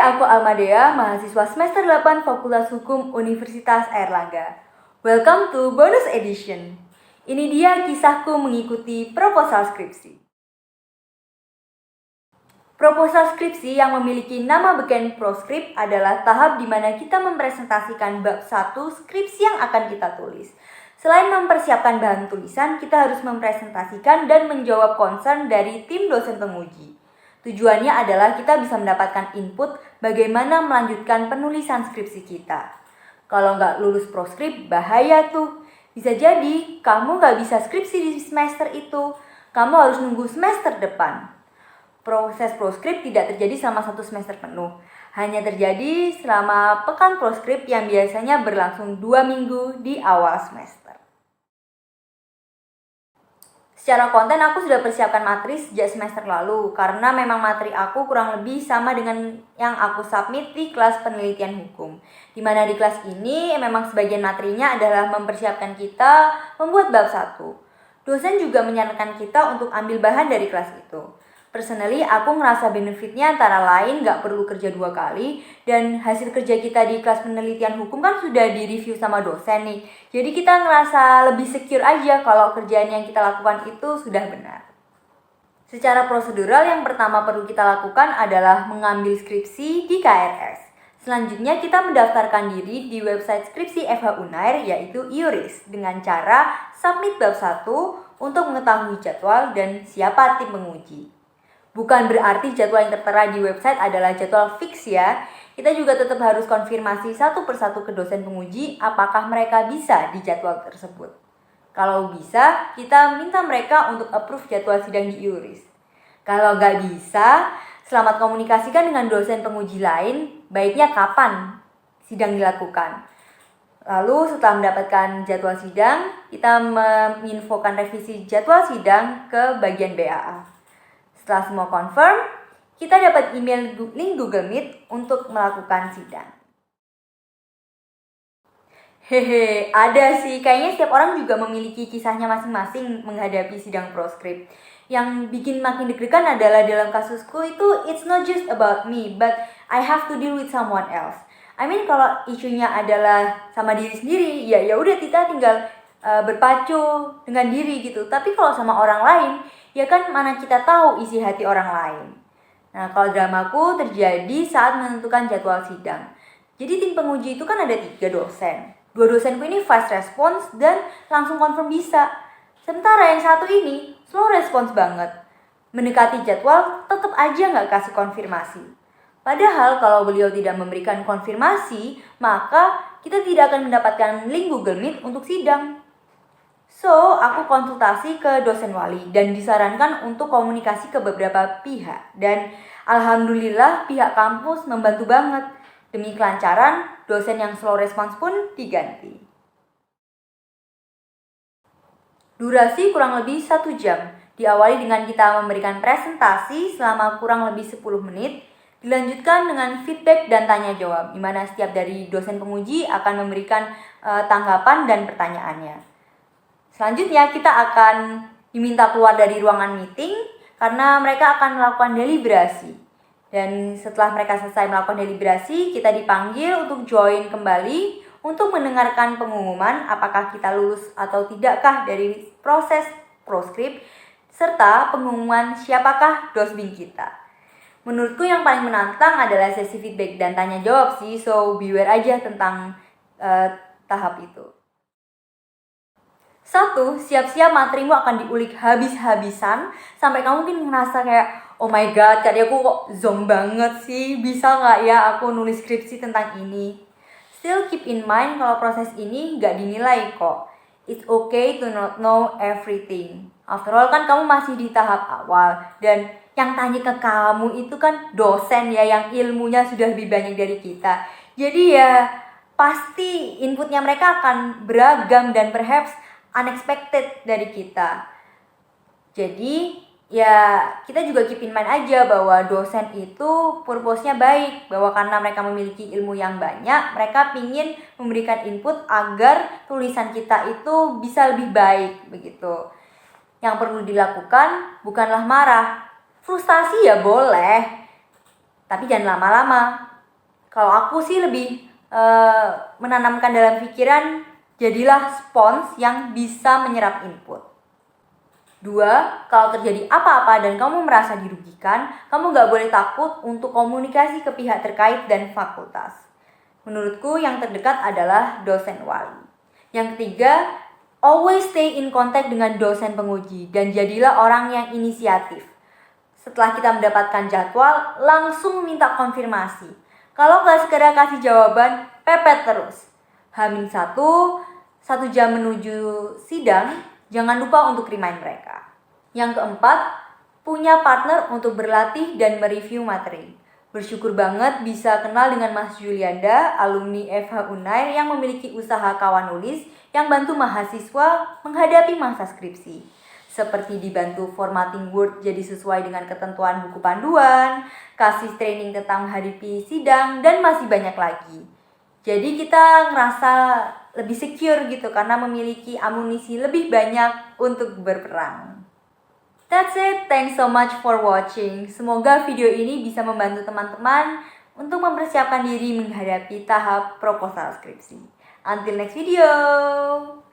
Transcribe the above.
aku Almadea, mahasiswa semester 8 Fakultas Hukum Universitas Airlangga. Welcome to bonus edition. Ini dia kisahku mengikuti proposal skripsi. Proposal skripsi yang memiliki nama beken proskrip adalah tahap di mana kita mempresentasikan bab 1 skripsi yang akan kita tulis. Selain mempersiapkan bahan tulisan, kita harus mempresentasikan dan menjawab concern dari tim dosen penguji. Tujuannya adalah kita bisa mendapatkan input bagaimana melanjutkan penulisan skripsi kita. Kalau nggak lulus proskrip, bahaya tuh. Bisa jadi kamu nggak bisa skripsi di semester itu. Kamu harus nunggu semester depan. Proses proskrip tidak terjadi selama 1 semester penuh. Hanya terjadi selama pekan proskrip yang biasanya berlangsung 2 minggu di awal semester. Secara konten aku sudah persiapkan materi sejak semester lalu karena memang materi aku kurang lebih sama dengan yang aku submit di kelas penelitian hukum. Dimana di kelas ini memang sebagian materinya adalah mempersiapkan kita membuat bab 1. Dosen juga menyarankan kita untuk ambil bahan dari kelas itu. Personally, aku ngerasa benefitnya antara lain gak perlu kerja 2 kali dan hasil kerja kita di kelas penelitian hukum kan sudah direview sama dosen nih. Jadi kita ngerasa lebih secure aja kalau kerjaan yang kita lakukan itu sudah benar. Secara prosedural yang pertama perlu kita lakukan adalah mengambil skripsi di KRS. Selanjutnya kita mendaftarkan diri di website skripsi FH Unair yaitu IURIS dengan cara submit bab 1 untuk mengetahui jadwal dan siapa tim penguji. Bukan berarti jadwal yang tertera di website adalah jadwal fix ya. Kita juga tetap harus konfirmasi satu persatu ke dosen penguji apakah mereka bisa di jadwal tersebut. Kalau bisa, kita minta mereka untuk approve jadwal sidang di IURIS. Kalau nggak bisa, selamat komunikasikan dengan dosen penguji lain, baiknya kapan sidang dilakukan. Lalu setelah mendapatkan jadwal sidang, kita menginfokan revisi jadwal sidang ke bagian BAA. Setelah semua confirm, kita dapat email link Google Meet untuk melakukan sidang. Hehe, ada sih. Kayaknya setiap orang juga memiliki kisahnya masing-masing menghadapi sidang proskrip. Yang bikin makin deg-degan adalah dalam kasusku itu it's not just about me, but I have to deal with someone else. I mean kalau isunya adalah sama diri sendiri, ya udah kita tinggal berpacu dengan diri gitu. Tapi kalau sama orang lain, ya kan mana kita tahu isi hati orang lain. Nah, kalau dramaku terjadi saat menentukan jadwal sidang. Jadi tim penguji itu kan ada 3 dosen. 2 dosenku ini fast response dan langsung confirm bisa. Sementara yang satu ini slow response banget. Mendekati jadwal tetap aja nggak kasih konfirmasi. Padahal kalau beliau tidak memberikan konfirmasi, maka kita tidak akan mendapatkan link Google Meet untuk sidang. So, aku konsultasi ke dosen wali dan disarankan untuk komunikasi ke beberapa pihak. Dan alhamdulillah pihak kampus membantu banget. Demi kelancaran, dosen yang slow response pun diganti. Durasi kurang lebih 1 jam. Diawali dengan kita memberikan presentasi selama kurang lebih 10 menit. Dilanjutkan dengan feedback dan tanya jawab, di mana setiap dari dosen penguji akan memberikan tanggapan dan pertanyaannya. Selanjutnya kita akan diminta keluar dari ruangan meeting karena mereka akan melakukan deliberasi. Dan setelah mereka selesai melakukan deliberasi, kita dipanggil untuk join kembali untuk mendengarkan pengumuman apakah kita lulus atau tidakkah dari proses proskrip serta pengumuman siapakah dosbing kita. Menurutku yang paling menantang adalah sesi feedback dan tanya jawab sih, so beware aja tentang tahap itu. 1. Siap-siap materimu akan diulik habis-habisan sampai kamu mungkin ngerasa kayak oh my god, karyaku kok zonk banget sih, bisa gak ya aku nulis skripsi tentang ini. Still keep in mind kalau proses ini gak dinilai kok. It's okay to not know everything. After all kan kamu masih di tahap awal dan yang tanya ke kamu itu kan dosen ya yang ilmunya sudah lebih banyak dari kita. Jadi ya pasti inputnya mereka akan beragam dan perhaps unexpected dari kita. Jadi ya kita juga keep in mind aja bahwa dosen itu purpose-nya baik, bahwa karena mereka memiliki ilmu yang banyak, mereka ingin memberikan input agar tulisan kita itu bisa lebih baik begitu. Yang perlu dilakukan bukanlah marah. Frustasi ya boleh, tapi jangan lama-lama. Kalau aku sih lebih menanamkan dalam pikiran, jadilah spons yang bisa menyerap input. 2, kalau terjadi apa-apa dan kamu merasa dirugikan, kamu gak boleh takut untuk komunikasi ke pihak terkait dan fakultas. Menurutku yang terdekat adalah dosen wali. Yang ketiga, always stay in contact dengan dosen penguji dan jadilah orang yang inisiatif. Setelah kita mendapatkan jadwal, langsung minta konfirmasi. Kalau gak segera kasih jawaban, pepet terus. H-1, 1 jam menuju sidang, jangan lupa untuk remind mereka. Yang keempat, punya partner untuk berlatih dan mereview materi. Bersyukur banget bisa kenal dengan Mas Julianda, alumni FH Unair yang memiliki usaha kawan nulis yang bantu mahasiswa menghadapi masa skripsi. Seperti dibantu formatting Word jadi sesuai dengan ketentuan buku panduan, kasih training tentang menghadapi sidang, dan masih banyak lagi. Jadi kita ngerasa lebih secure gitu karena memiliki amunisi lebih banyak untuk berperang. That's it, thanks so much for watching. Semoga video ini bisa membantu teman-teman untuk mempersiapkan diri menghadapi tahap proposal skripsi. Until next video.